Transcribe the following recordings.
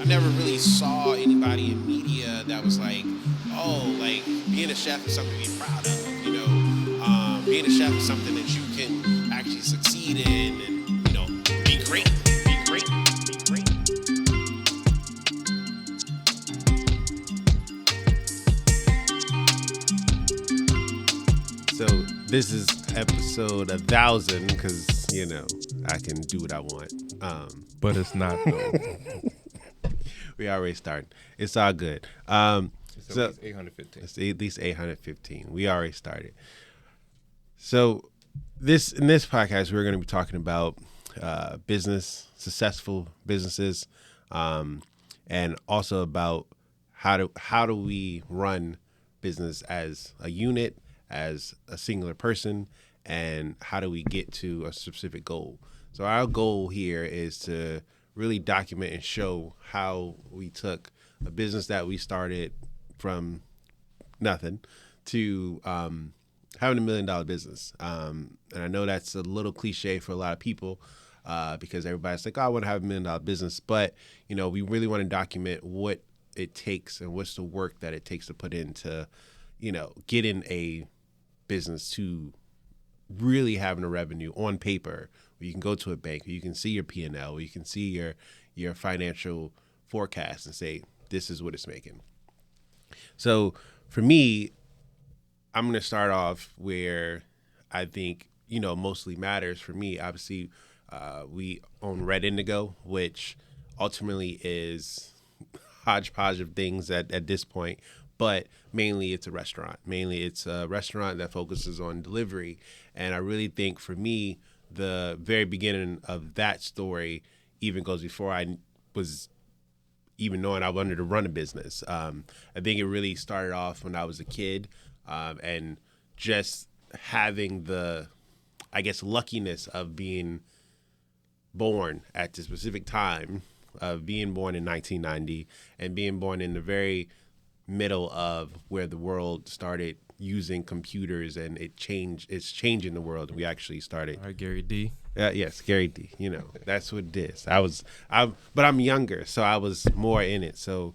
I never really saw anybody in media that was like, oh, like being a chef is something to be proud of. Being a chef is something that you can actually succeed in, and be great, be great, be great. So this is episode 1,000 because I can do what I want. But it's not though. We already started. It's all good. It's So at least 815. it's at least 815. We already started. So in this podcast, we're going to be talking about business, successful businesses, and also about how do we run business as a unit, as a singular person, and how do we get to a specific goal. So our goal here is to really document and show how we took a business that we started from nothing to having $1 million business. And I know that's a little cliche for a lot of people because everybody's like, oh, I want to have $1 million business. But, we really want to document what it takes and what's the work that it takes to put into, getting a business to really having a revenue on paper where you can go to a bank, where you can see your P&L, where you can see your financial forecast and say, this is what it's making. So for me, I'm going to start off where I think, mostly matters for me. Obviously, we own Red Indigo, which ultimately is hodgepodge of things at this point. But mainly it's a restaurant. Mainly it's a restaurant that focuses on delivery. And I really think for me, the very beginning of that story even goes before I was even knowing I wanted to run a business. I think it really started off when I was a kid and just having the, I guess, luckiness of being born at the specific time of being born in 1990 and being born in the very middle of where the world started using computers and it's changing the world. We actually started. All right, Gary D. Yes, Gary D. That's what it is. But I'm younger, so I was more in it. So,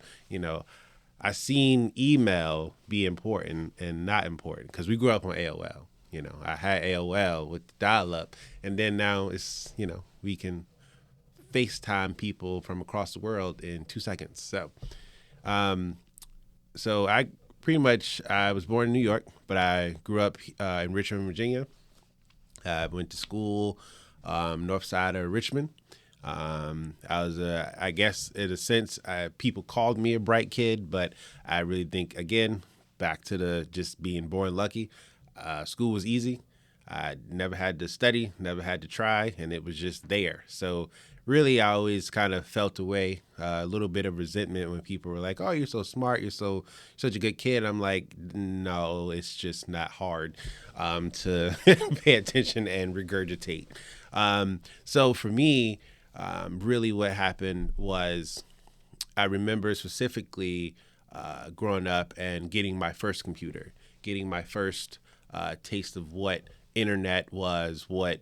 I seen email be important and not important because we grew up on AOL. I had AOL with dial-up, and then now it's, we can FaceTime people from across the world in 2 seconds. So I was born in New York, but I grew up in Richmond, Virginia. I went to school north side of Richmond. I was, I guess, in a sense, people called me a bright kid, but I really think, again, back to the just being born lucky. School was easy. I never had to study, never had to try, and it was just there. So really, I always kind of felt away, a little bit of resentment when people were like, oh, you're so smart, you're such a good kid. I'm like, no, it's just not hard to pay attention and regurgitate. So for me, really what happened was I remember specifically growing up and getting my first computer, getting my first taste of what internet was, what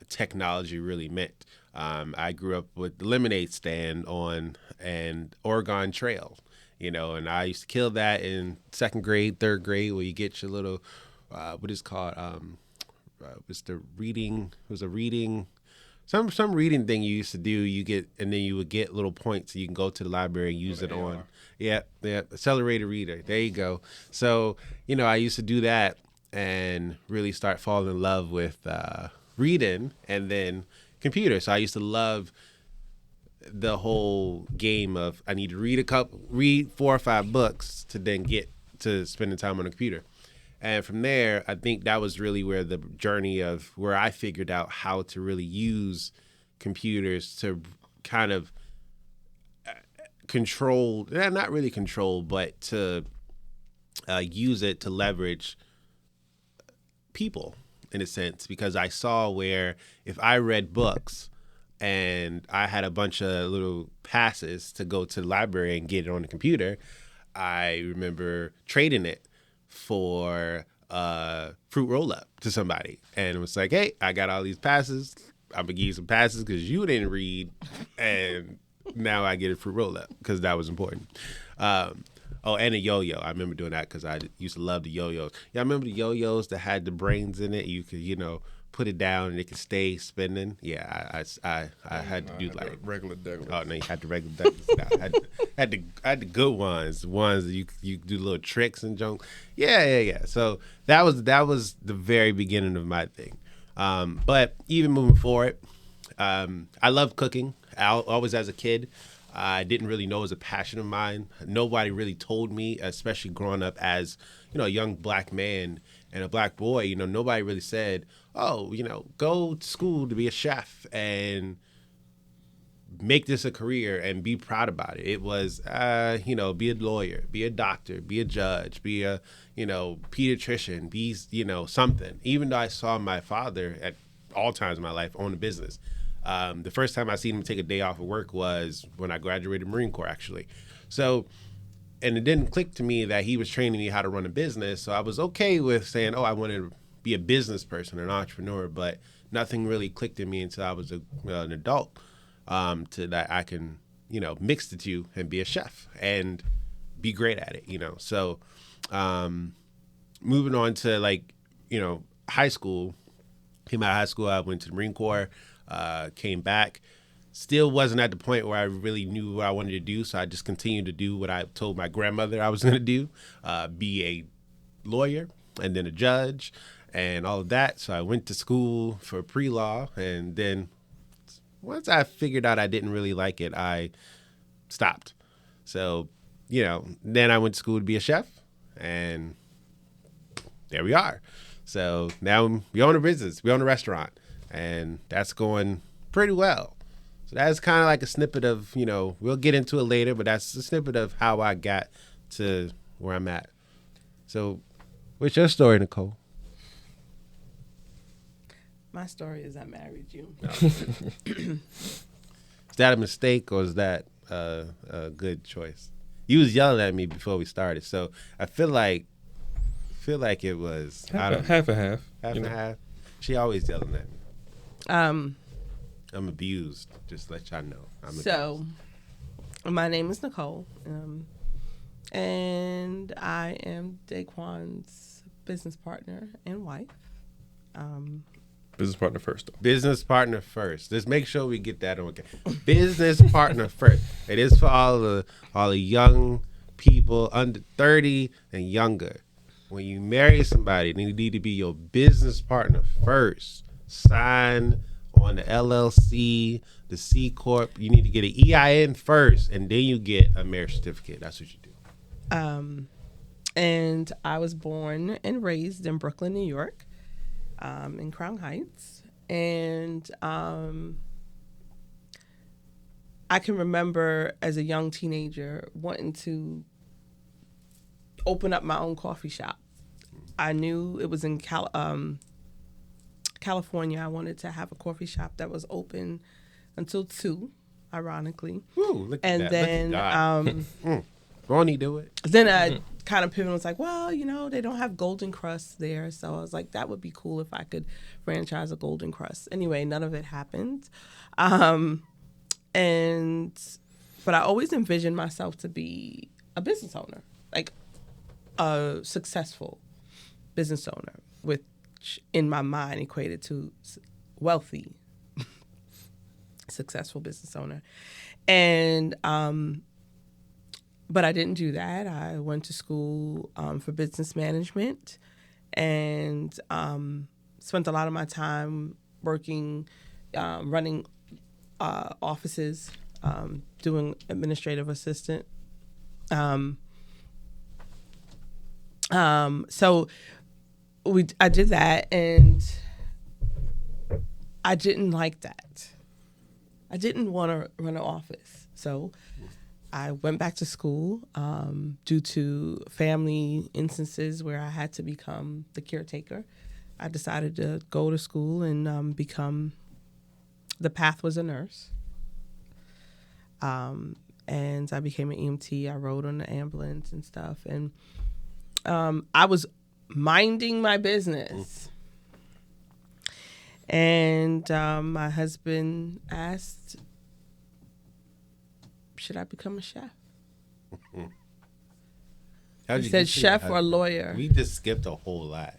technology really meant. I grew up with the lemonade stand on an Oregon Trail, and I used to kill that in second grade, third grade, where you get your little, what is called, was the reading, it was a reading, some reading thing you used to do, and then you would get little points so you can go to the library and use it on. Yeah, accelerated reader. There you go. So, I used to do that and really start falling in love with reading and then computer. So I used to love the whole game of I need to read 4 or 5 books to then get to spending time on the computer. And from there, I think that was really where the journey of where I figured out how to really use computers to kind of control, not really control, but to use it to leverage people in a sense, because I saw where if I read books and I had a bunch of little passes to go to the library and get it on the computer, I remember trading it for a fruit roll up to somebody. And it was like, hey, I got all these passes. I'm going to give you some passes because you didn't read. And now I get a fruit roll up because that was important. Oh, and a yo-yo. I remember doing that because I used to love the yo-yos. Yeah, I remember the yo-yos that had the brains in it. You could, put it down and it could stay spinning. Yeah, I had to do like regular Douglas. Oh no, you had the regular Douglas. No, I had the good ones, the ones that you do little tricks and junk. Yeah. So that was the very beginning of my thing. But even moving forward, I love cooking. Always as a kid, I didn't really know it was a passion of mine. Nobody really told me, especially growing up as a young black man and a black boy. Nobody really said, "Oh, go to school to be a chef and make this a career and be proud about it." It was, be a lawyer, be a doctor, be a judge, be a, pediatrician, be, something. Even though I saw my father at all times in my life own a business. The first time I seen him take a day off of work was when I graduated Marine Corps, actually. So, and it didn't click to me that he was training me how to run a business. So I was okay with saying, oh, I wanted to be a business person, an entrepreneur, but nothing really clicked in me until I was an adult. To that I can, mix the two and be a chef and be great at it, So, moving on to high school, came out of high school, I went to the Marine Corps, came back, still wasn't at the point where I really knew what I wanted to do. So I just continued to do what I told my grandmother I was going to do, be a lawyer and then a judge and all of that. So I went to school for pre-law, and then once I figured out I didn't really like it, I stopped. So, then I went to school to be a chef, and there we are. So now we own a business, we own a restaurant, and that's going pretty well. So that's kind of like a snippet of, we'll get into it later, but that's a snippet of how I got to where I'm at. So what's your story, Nicole? My story is I married you. Is that a mistake or is that a good choice? You was yelling at me before we started, so I feel like it was half and half. Half and half. She always yelling at me. I'm abused. Just to let y'all know. So, my name is Nicole, and I am Daquan's business partner and wife. Business partner first, though. Business partner first. Let's make sure we get that on. Okay. Business partner first. It is for all the young people under 30 and younger. When you marry somebody, they need to be your business partner first. Sign on the LLC, the C Corp. You need to get an EIN first, and then you get a marriage certificate. That's what you do. And I was born and raised in Brooklyn, New York, in Crown Heights. And I can remember as a young teenager wanting to open up my own coffee shop. I knew it was in California. I wanted to have a coffee shop that was open until 2, ironically. Ooh, look at and that. then Look at God. Won't he do it? then I kind of pivoted and was like, well, they don't have Golden Crust there. So I was like, that would be cool if I could franchise a Golden Crust. Anyway, none of it happened. But I always envisioned myself to be a business owner, like a successful business owner, which in my mind equated to wealthy, successful business owner. And, but I didn't do that. I went to school for business management and spent a lot of my time working, running offices, doing administrative assistant. So I did that, and I didn't like that. I didn't want to run an office. So I went back to school due to family instances where I had to become the caretaker. I decided to go to school and the path was a nurse. And I became an EMT. I rode on the ambulance and stuff. And I was minding my business. And my husband asked should I become a chef? How'd He you said get to your chef or husband? lawyer. We just skipped a whole lot.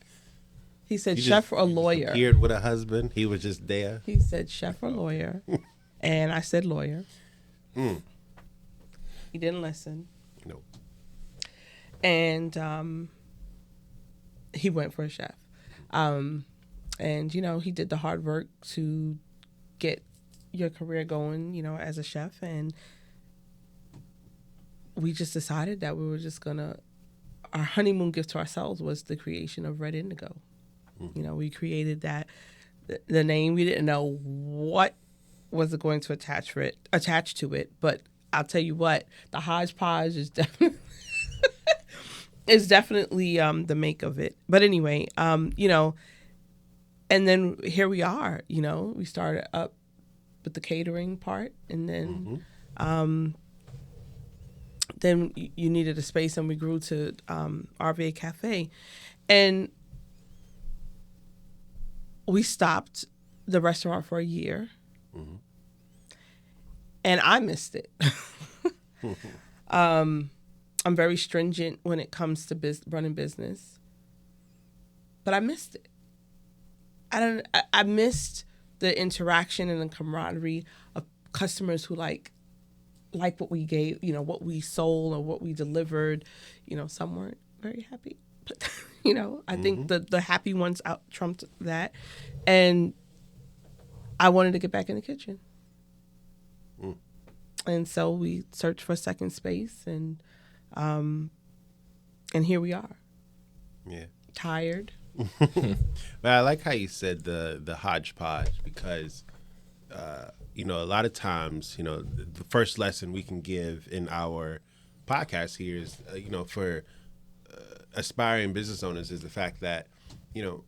He said You chef just- or you just lawyer. appeared with a husband. He was just there. He said chef or lawyer. And I said lawyer. Mm. He didn't listen. Nope. And he went for a chef. And, you know, he did the hard work to get your career going, you know, as a chef. And we just decided that we were just going to, our honeymoon gift to ourselves was the creation of Red Indigo. You know, we created that, the name. We didn't know what was going to attach to it. But I'll tell you what, the hodgepodge is definitely the make of it. But anyway, you know, and then here we are. You know, we started up with the catering part, and then then you needed a space, and we grew to RVA Cafe, and we stopped the restaurant for a year, and I missed it. I'm very stringent when it comes to running business, but I missed it. I missed the interaction and the camaraderie of customers who like what we gave, you know, what we sold or what we delivered. You know, some weren't very happy, but you know, I think the happy ones out trumped that, and I wanted to get back in the kitchen. And so we searched for a second space, and here we are. Yeah. Tired. But I like how you said the hodgepodge, because you know, a lot of times, you know, the first lesson we can give in our podcast here is, you know, for aspiring business owners, is the fact that, you know,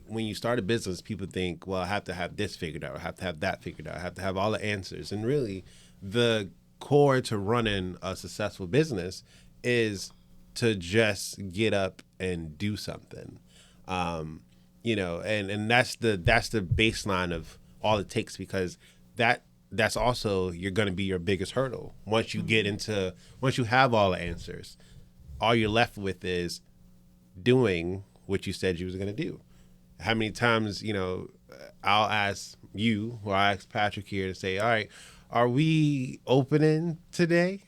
when you start a business, people think, well, I have to have this figured out, I have to have that figured out, I have to have all the answers. And really, the core to running a successful business is to just get up and do something. You know, and that's the baseline of all it takes, because that's also, you're going to be your biggest hurdle. Once you have all the answers, all you're left with is doing what you said you was going to do. How many times, you know, I'll ask you, or I ask Patrick here to say, all right, are we opening today?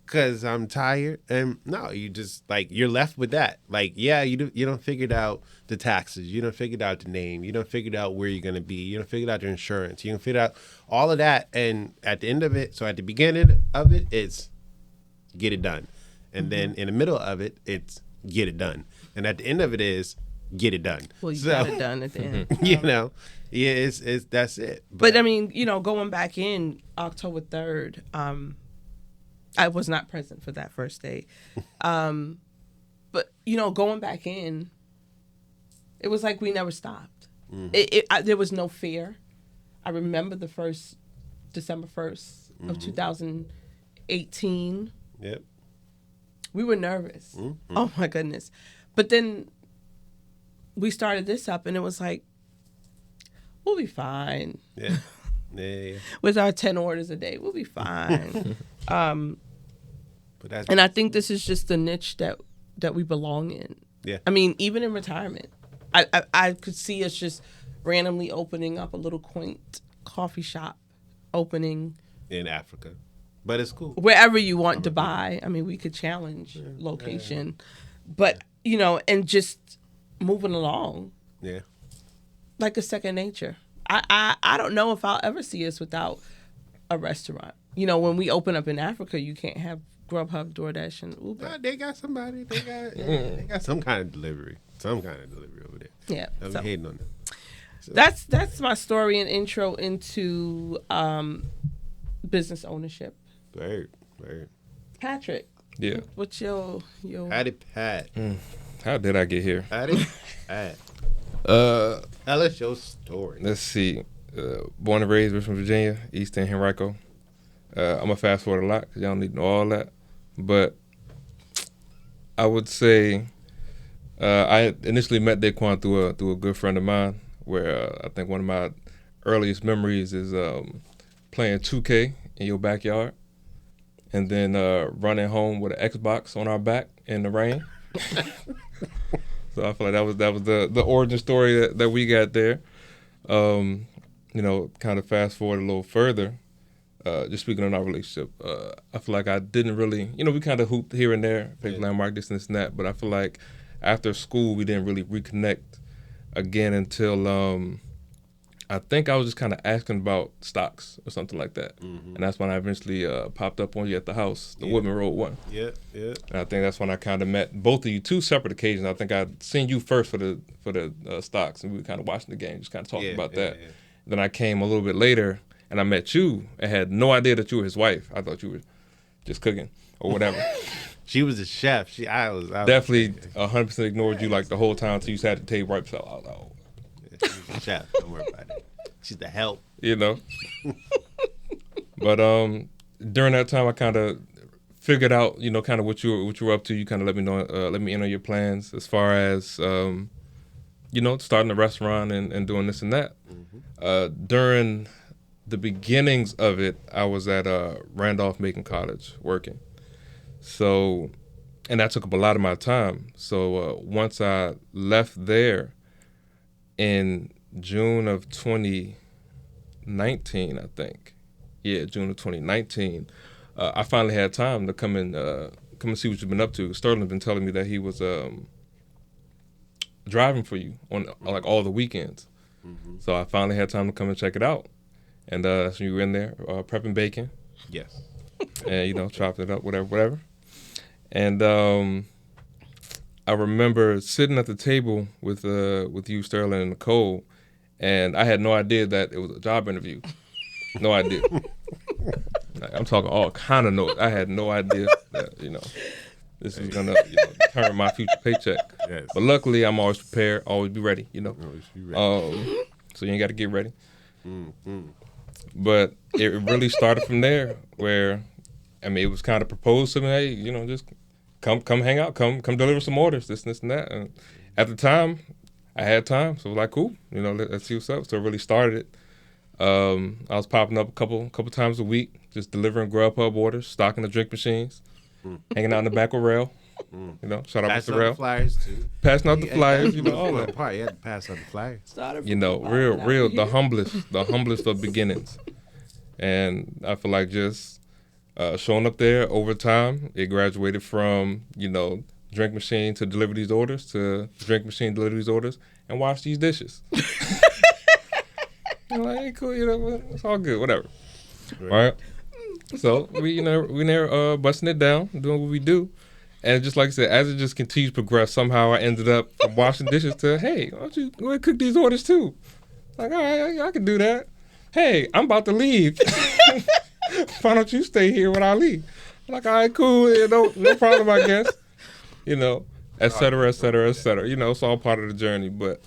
Because I'm tired. And no, you just, like, you're left with that. Like, yeah, you don't figured out the taxes, you don't figured out the name, you don't figured out where you're gonna be, you don't figured out your insurance, you don't figure out all of that. And at the end of it, so at the beginning of it, it's get it done, and then in the middle of it, it's get it done, and at the end of it is get it done. Well, you got it done at the end. You know, yeah, it's that's it. But I mean, you know, going back in October 3rd, I was not present for that first day. But, you know, going back in, it was like we never stopped. There was no fear. I remember the first December 1st of 2018. Yep. We were nervous. Oh, my goodness. But then we started this up, and it was like, we'll be fine. Yeah. Yeah. With our 10 orders a day, we'll be fine. But that's, And I think this is just the niche that we belong in. yeah. I mean, even in retirement, I could see us just randomly opening up a little quaint coffee shop, opening In Africa, but it's cool. wherever you want to buy. I mean, we could challenge location, but, you know, and just moving along Yeah. like a second nature. I don't know if I'll ever see us without a restaurant. You know, when we open up in Africa, you can't have Grubhub, DoorDash, and Uber. Nah, they got somebody. They got some kind of delivery. Some kind of delivery over there. Yeah, I'm so hating on them. So, that's my story and intro into business ownership. Word. Patrick, Yeah. what's your Patty Pat. How did I get here? Patty Pat. Tell us your story. Let's see. Born and raised Richmond, Virginia, East End, Henrico. I'm gonna fast forward a lot because y'all need to know all that. But I would say I initially met Daquan through a good friend of mine, where I think one of my earliest memories is playing 2K in your backyard. and then running home with an Xbox on our back in the rain. So I feel like that was the origin story that we got there. Kind of fast forward a little further. Just speaking on our relationship, I feel like I didn't really, we kind of hooped here and there, played landmark, this and this and that. But I feel like after school, we didn't really reconnect again until I think I was just kind of asking about stocks or something like that. And that's when I eventually popped up on you at the house, the Woodman Road one. Yeah. And I think that's when I kind of met both of you, two separate occasions. I think I'd seen you first for the stocks, and we were kind of watching the game, just kind of talking about that. Yeah. Then I came a little bit later, and I met you and had no idea that you were his wife. I thought you were just cooking or whatever. She was a chef. I was Definitely 100% ignored you like the whole time until you sat at the table right beside. I was like, oh. Yeah, she was a chef. Don't worry about it. She's the help. But during that time, I kind of figured out, kind of what you were up to. You kind of let me in on your plans as far as, starting a restaurant and doing this and that. During the beginnings of it, I was at Randolph-Macon College working. So, and that took up a lot of my time. So once I left there in June of 2019, I think. Yeah, June of 2019. I finally had time to come and see what you've been up to. Sterling's been telling me that he was driving for you on like all the weekends. So I finally had time to come and check it out. And that's when you were in there prepping bacon. Yes. And, chopping it up, whatever. And I remember sitting at the table with you, Sterling, and Nicole, and I had no idea that it was a job interview. No idea. I'm talking all kind of notes. I had no idea that, this is going to determine my future paycheck. Yes. But luckily, I'm always prepared, always be ready, Always be ready. So you ain't got to get ready. But it really started from there where, it was kind of proposed to me, hey, just come hang out, come deliver some orders, this and that. And at the time, I had time, so I was like, cool, let's see what's up. So it really started. I was popping up a couple times a week, just delivering Grubhub orders, stocking the drink machines, hanging out in the back with Rail. Shout out Passing Mr. out Rail. the flyers too. Passing out the flyers, all that that. part. You had to pass out the flyers. Real, the humblest of beginnings. And I feel like just showing up there over time, it graduated from, drink machine to deliver these orders to drink machine, deliver these orders, and wash these dishes. I'm like, hey, cool, it's all good, whatever. Right? So we there busting it down, doing what we do. And just like I said, as it just continues to progress, somehow I ended up from washing dishes to, hey, why don't you go ahead and cook these orders too? Like, all right, I can do that. Hey, I'm about to leave. Why don't you stay here when I leave? I'm like, all right, cool, no problem, I guess. Et cetera, et cetera, et cetera. It's all part of the journey. But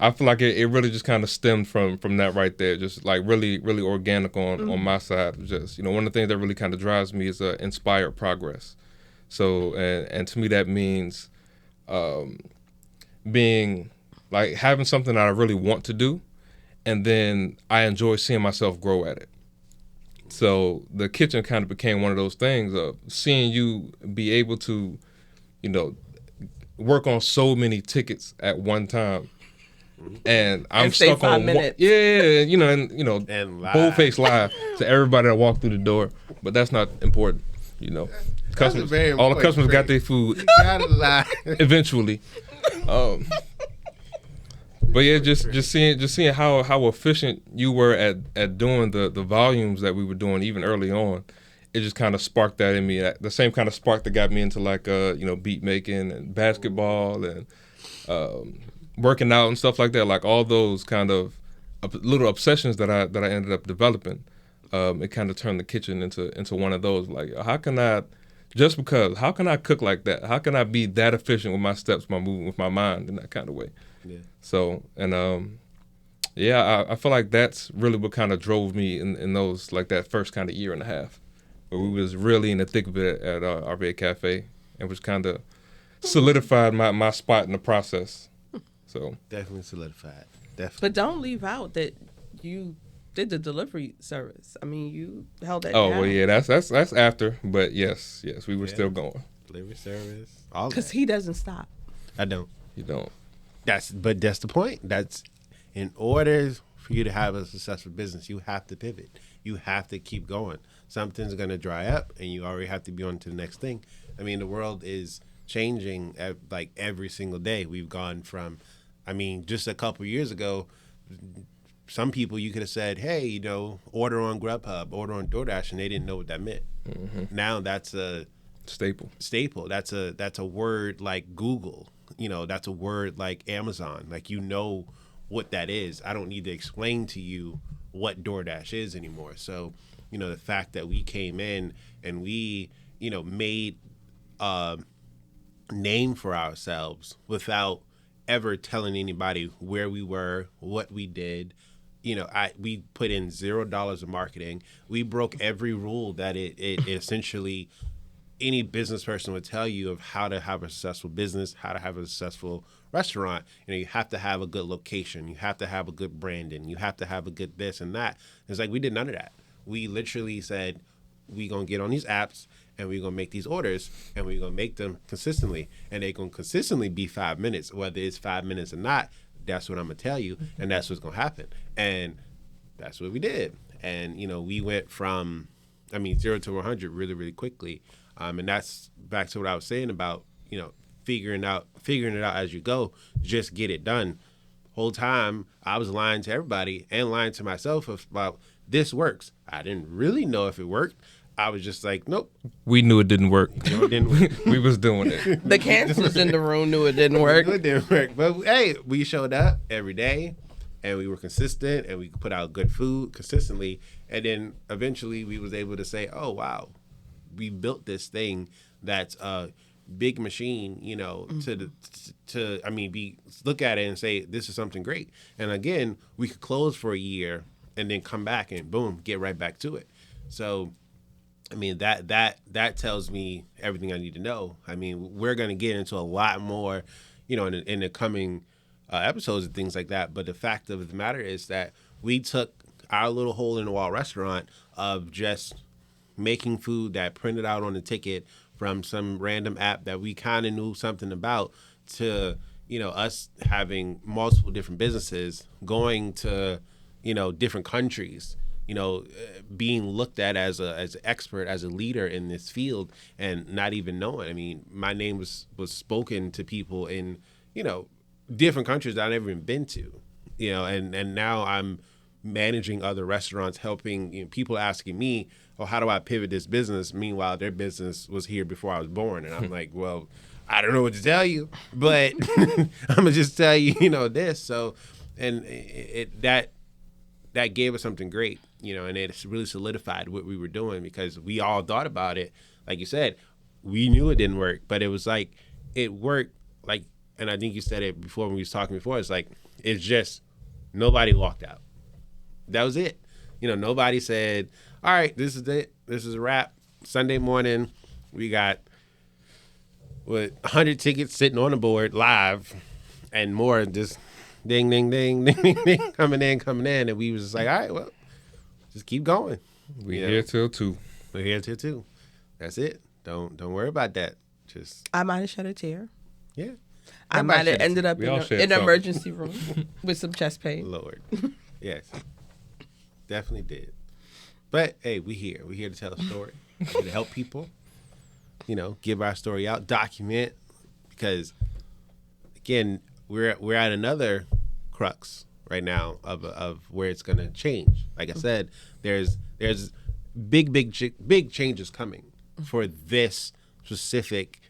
I feel like it really just kind of stemmed from that right there. Just like really, really organic on my side. Just, one of the things that really kind of drives me is inspired progress. So, and to me that means being like having something that I really want to do, and then I enjoy seeing myself grow at it. So the kitchen kind of became one of those things of seeing you be able to, work on so many tickets at one time. And I'm stuck on 5 minutes. And bold-faced live to everybody that walked through the door. But that's not important, Customers, very all the important customers got trait. their food You gotta lie. eventually. But yeah, just seeing how efficient you were at doing the volumes that we were doing even early on, it just kind of sparked that in me. The same kind of spark that got me into like beat making and basketball and working out and stuff like that. Like all those kind of little obsessions that I ended up developing. It kind of turned the kitchen into one of those. Like, how can I cook like that? How can I be that efficient with my steps, my movement, with my mind in that kind of way? Yeah. So, and I feel like that's really what kind of drove me in those, like that first kind of year and a half, where we was really in the thick of it at RBA Cafe, and was kind of solidified my spot in the process. So Definitely solidified. Definitely. But don't leave out that you did the delivery service. I mean, you held that Oh down. well, yeah, that's after, but yes, we were still going. Delivery service, all Because that. he doesn't stop. I don't. You don't. But that's the point. That's in order for you to have a successful business, you have to pivot. You have to keep going. Something's gonna dry up, and you already have to be on to the next thing. I mean, the world is changing like every single day. We've gone from, I mean, just a couple years ago, some people you could have said, hey, you know, order on Grubhub, order on DoorDash, and they didn't know what that meant. Now that's a Staple. That's a word like Google. You know, that's a word like Amazon. Like, you know what that is. I don't need to explain to you what DoorDash is anymore. So, you know, the fact that we came in and we, you know, made a name for ourselves without ever telling anybody where we were, what we did. You know, we put in $0 of marketing. We broke every rule that it essentially any business person would tell you of how to have a successful business, how to have a successful restaurant. You know, you have to have a good location. You have to have a good branding. You have to have a good this and that. It's like we did none of that. We literally said, we going to get on these apps and we're going to make these orders and we're going to make them consistently. And they're going to consistently be 5 minutes, whether it's 5 minutes or not. That's what I'm going to tell you. And that's what's going to happen. And that's what we did. And, you know, we went from, 0 to 100 really, really quickly. And that's back to what I was saying about, you know, figuring it out as you go. Just get it done. Whole time I was lying to everybody and lying to myself about this works. I didn't really know if it worked. I was just like, nope. We knew it didn't work. You know, it didn't work. We was doing it. The cancers in the room knew it didn't work. It didn't work. But hey, we showed up every day and we were consistent and we put out good food consistently. And then eventually we was able to say, oh, wow, we built this thing that's a big machine, you know, look at it and say, this is something great. And again, we could close for a year and then come back and boom, get right back to it. So, I mean, that tells me everything I need to know. I mean, we're going to get into a lot more, you know, in the coming episodes and things like that. But the fact of the matter is that we took our little hole in the wall restaurant of just making food that printed out on the ticket from some random app that we kind of knew something about to, you know, us having multiple different businesses going to, you know, different countries, you know, being looked at as an expert, as a leader in this field and not even knowing. I mean, my name was spoken to people in, you know, different countries that I've never even been to, you know, and now I'm managing other restaurants, helping, you know, people asking me, oh, how do I pivot this business? Meanwhile, their business was here before I was born. And I'm like, well, I don't know what to tell you, but I'm going to just tell you, you know, this. So, and that gave us something great, you know, and it really solidified what we were doing because we all thought about it. Like you said, we knew it didn't work, but it was like, it worked like, and I think you said it before when we was talking before, it's like, it's just nobody walked out. That was it. You know, nobody said, all right, this is it. This is a wrap. Sunday morning, we got 100 tickets sitting on the board live and more just ding, ding, ding, ding, ding, ding, coming in. And we was just like, all right, well, just keep going. We're here till 2. We're here till 2. That's it. Don't worry about that. Just, I might have shed a tear. yeah. I might have ended up We all shed in an something. emergency room with some chest pain. Lord. Yes. Definitely did. But hey, we here. We're here to tell a story. We're here to help people. You know, give our story out, document, because again, we're at another crux right now of where it's gonna change. Like I said, there's big changes coming for this specific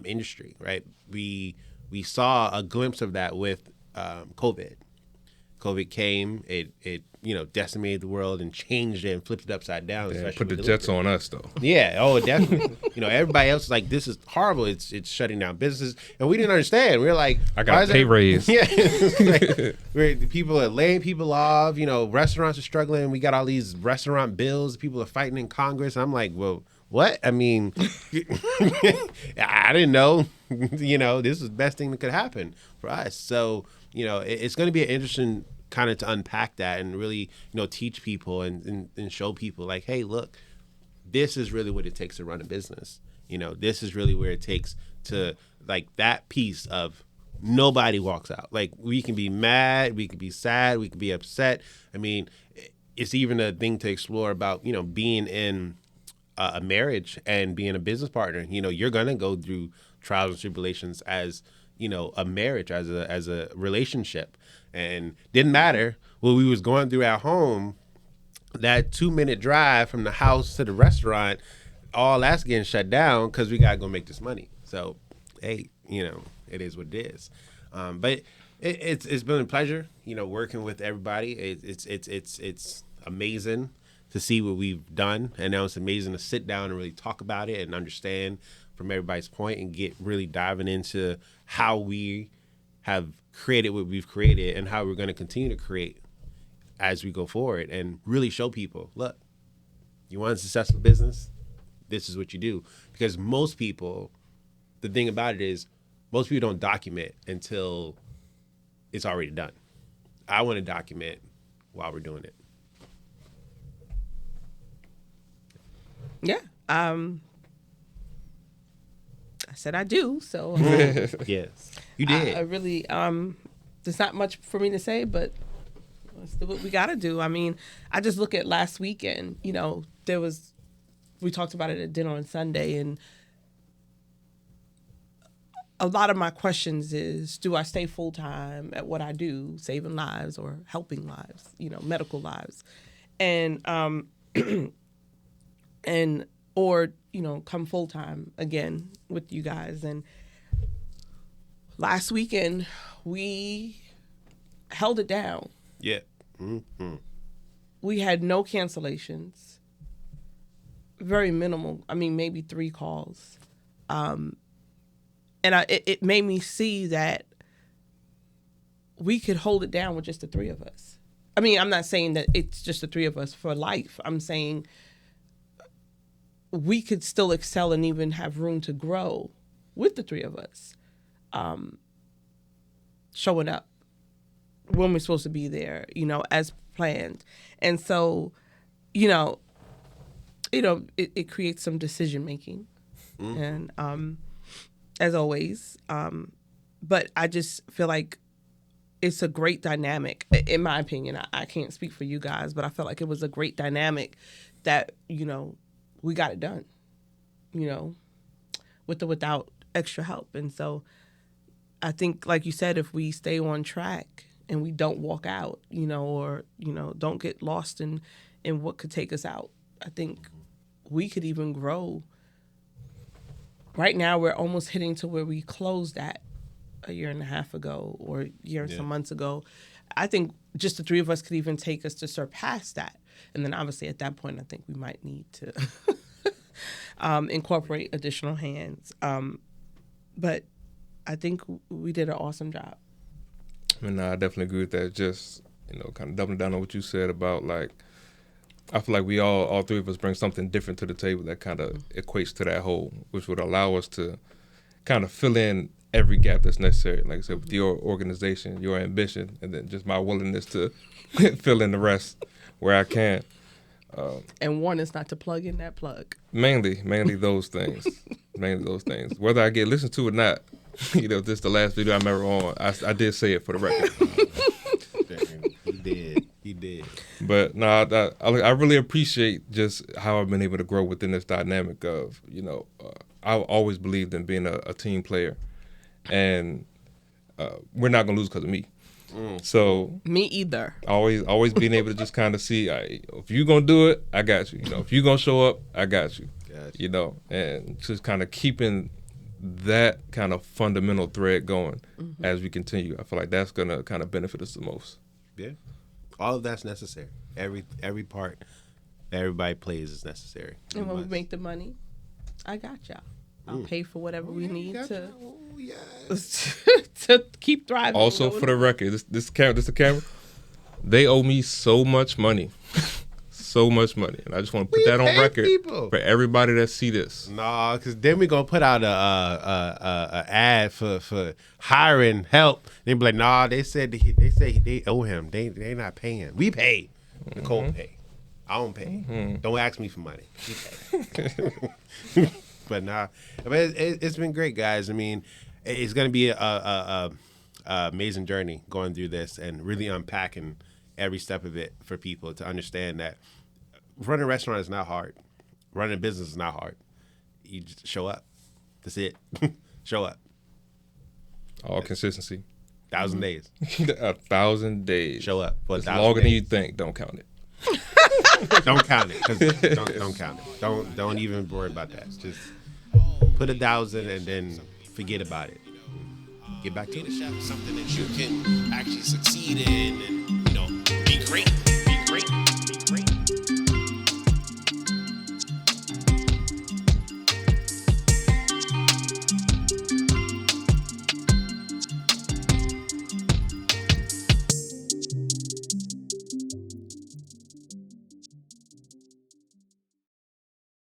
industry, right? We saw a glimpse of that with COVID. COVID came, it you know, decimated the world and changed it and flipped it upside down. Yeah, especially put the with jets delivery. on us though. Yeah, oh, definitely. You know, everybody else is like, this is horrible. It's shutting down businesses, and we didn't understand. We were like, I got a pay raise. Yeah, like, people are laying people off. You know, restaurants are struggling. We got all these restaurant bills. People are fighting in Congress. I'm like, well, what? I mean, I didn't know. You know, this is the best thing that could happen for us. So, you know, it's going to be an interesting kind of to unpack that and really, teach people and show people like, hey, look, this is really what it takes to run a business. This is really where it takes to, like, that piece of nobody walks out. Like, we can be mad, we can be sad, we can be upset. I mean, it's even a thing to explore about, being in a marriage and being a business partner. You're going to go through trials and tribulations as, a marriage, as a relationship. And didn't matter what we was going through at home, that 2-minute drive from the house to the restaurant, all that's getting shut down because we got to go make this money. So, hey, it is what it is. But it's been a pleasure, working with everybody. It's amazing to see what we've done. And now it's amazing to sit down and really talk about it and understand from everybody's point and get really diving into how we have created what we've created and how we're going to continue to create as we go forward, and really show people, look, you want a successful business? This is what you do. Because most people, the thing about it is, most people don't document until it's already done. I want to document while we're doing it. Yeah. I said I do, so Yes, you did. I really there's not much for me to say, but let's do what we got to do. I mean, I just look at last weekend. We talked about it at dinner on Sunday, and a lot of my questions is, do I stay full time at what I do, saving lives or helping lives, medical lives, and or come full time again with you guys. And last weekend we held it down. Yeah. Mm-hmm. We had no cancellations, very minimal. I mean, maybe 3 calls. And it made me see that we could hold it down with just the 3 of us. I mean, I'm not saying that it's just the 3 of us for life. I'm saying we could still excel and even have room to grow with the 3 of us showing up when we're supposed to be there, as planned. And so, it creates some decision making. And as always, but I just feel like it's a great dynamic, in my opinion. I can't speak for you guys, but I felt like it was a great dynamic that, we got it done, with or without extra help. And so I think, like you said, if we stay on track and we don't walk out, or, don't get lost in what could take us out, I think we could even grow. Right now, we're almost hitting to where we closed at a year and a half ago or a year and some months ago. I think just the 3 of us could even take us to surpass that. And then obviously at that point, I think we might need to incorporate additional hands. But I think we did an awesome job. I mean, I definitely agree with that. Just, kind of doubling down on what you said about, like, I feel like we all 3 of us bring something different to the table that kind of equates to that whole, which would allow us to kind of fill in every gap that's necessary. Like I said, with your organization, your ambition, and then just my willingness to fill in the rest where I can. And warn us not to plug in that plug. Mainly those things. Mainly those things. Whether I get listened to or not, this is the last video I'm ever on. I did say it for the record. He did. But no, I really appreciate just how I've been able to grow within this dynamic of, I've always believed in being a team player, and we're not gonna lose because of me. So me either. Always being able to just kind of see, if you're gonna do it, I got you. If you're gonna show up, I got you. Gotcha. And just kind of keeping that kind of fundamental thread going as we continue. I feel like that's gonna kind of benefit us the most. Yeah, all of that's necessary. Every part that everybody plays is necessary. And when we make the money, I got y'all. I'll pay for whatever we need to to keep thriving. Also, for the record, this the camera. They owe me so much money. so much money, and I just want to We put that on pay record people. for everybody that see this. No, because then we gonna put out a ad for hiring help. They be like, nah, they say they owe him. They not paying. We pay. Nicole pay. I don't pay. Don't ask me for money. We pay. But nah, but it's been great, guys. I mean, it's gonna be a amazing journey going through this and really unpacking every step of it for people to understand that running a restaurant is not hard. Running a business is not hard. You just show up. That's it. Show up. All consistency. 1,000 days. 1,000 days. Show up for It's 1,000 longer than days. you think. Don't count it. Don't count it. 'Cause don't count it. Don't even worry about that. Just put 1,000 and then forget about it. Get back to Being it. a chef is something that you can actually succeed in and, be great.